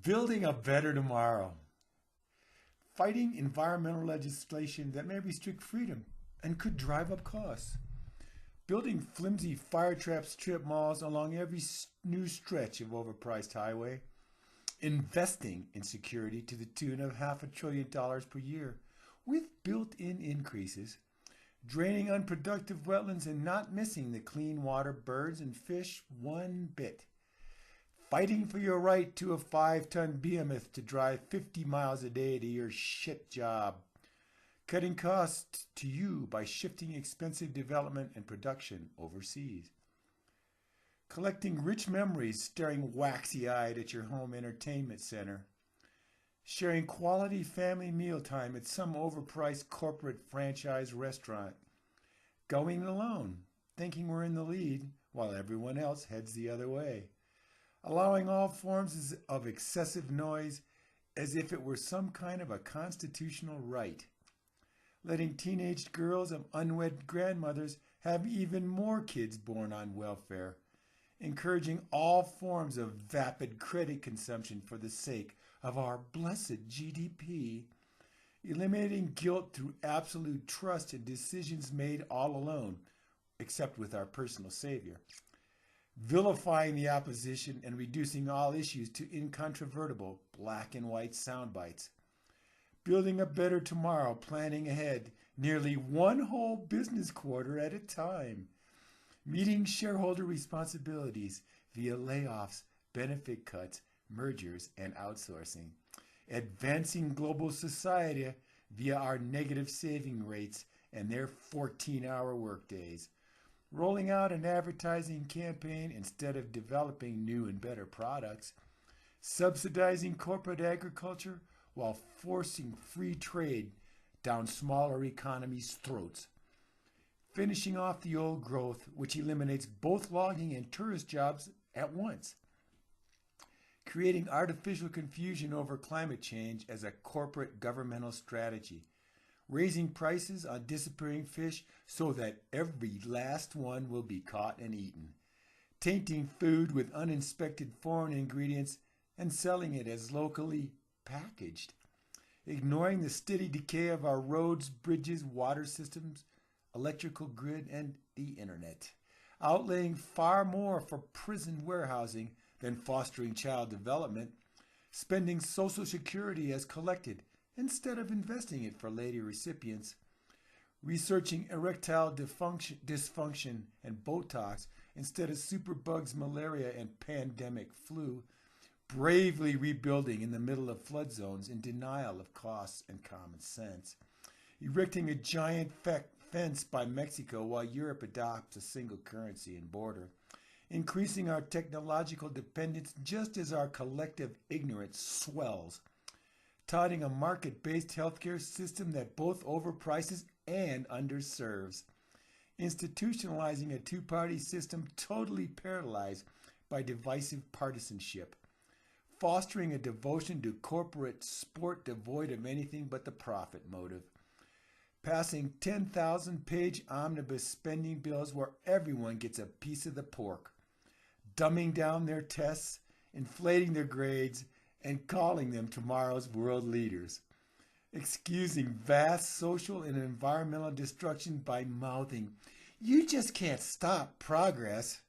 Building a better tomorrow. Fighting environmental legislation that may restrict freedom and could drive up costs. Building flimsy firetrap strip malls along every new stretch of overpriced highway. Investing in security to the tune of $500 billion per year with built-in increases. Draining unproductive wetlands and not missing the clean water, birds, and fish one bit. Fighting for your right to a 5-ton behemoth to drive 50 miles a day to your shit job. Cutting costs to you by shifting expensive development and production overseas. Collecting rich memories staring waxy-eyed at your home entertainment center. Sharing quality family mealtime at some overpriced corporate franchise restaurant. Going alone, thinking we're in the lead while everyone else heads the other way. Allowing all forms of excessive noise as if it were some kind of a constitutional right. Letting teenage girls of unwed grandmothers have even more kids born on welfare. Encouraging all forms of vapid credit consumption for the sake of our blessed GDP. Eliminating guilt through absolute trust in decisions made all alone, except with our personal savior. Vilifying the opposition and reducing all issues to incontrovertible black and white sound bites. Building a better tomorrow, planning ahead, nearly one whole business quarter at a time. Meeting shareholder responsibilities via layoffs, benefit cuts, mergers, and outsourcing. Advancing global society via our negative saving rates and their 14-hour workdays. Rolling out an advertising campaign instead of developing new and better products. Subsidizing corporate agriculture while forcing free trade down smaller economies' throats. Finishing off the old growth, which eliminates both logging and tourist jobs at once. Creating artificial confusion over climate change as a corporate governmental strategy. Raising prices on disappearing fish so that every last one will be caught and eaten. Tainting food with uninspected foreign ingredients and selling it as locally packaged. Ignoring the steady decay of our roads, bridges, water systems, electrical grid, and the internet. Outlaying far more for prison warehousing than fostering child development. Spending Social Security as collected instead of investing it for later recipients. Researching erectile dysfunction and Botox instead of superbugs, malaria, and pandemic flu. Bravely rebuilding in the middle of flood zones in denial of costs and common sense. Erecting a giant fence by Mexico while Europe adopts a single currency and border. Increasing our technological dependence just as our collective ignorance swells. Touting a market-based healthcare system that both overprices and underserves. Institutionalizing a two-party system totally paralyzed by divisive partisanship. Fostering a devotion to corporate sport devoid of anything but the profit motive. Passing 10,000-page omnibus spending bills where everyone gets a piece of the pork. Dumbing down their tests, inflating their grades, and calling them tomorrow's world leaders. Excusing vast social and environmental destruction by mouthing, "You just can't stop progress."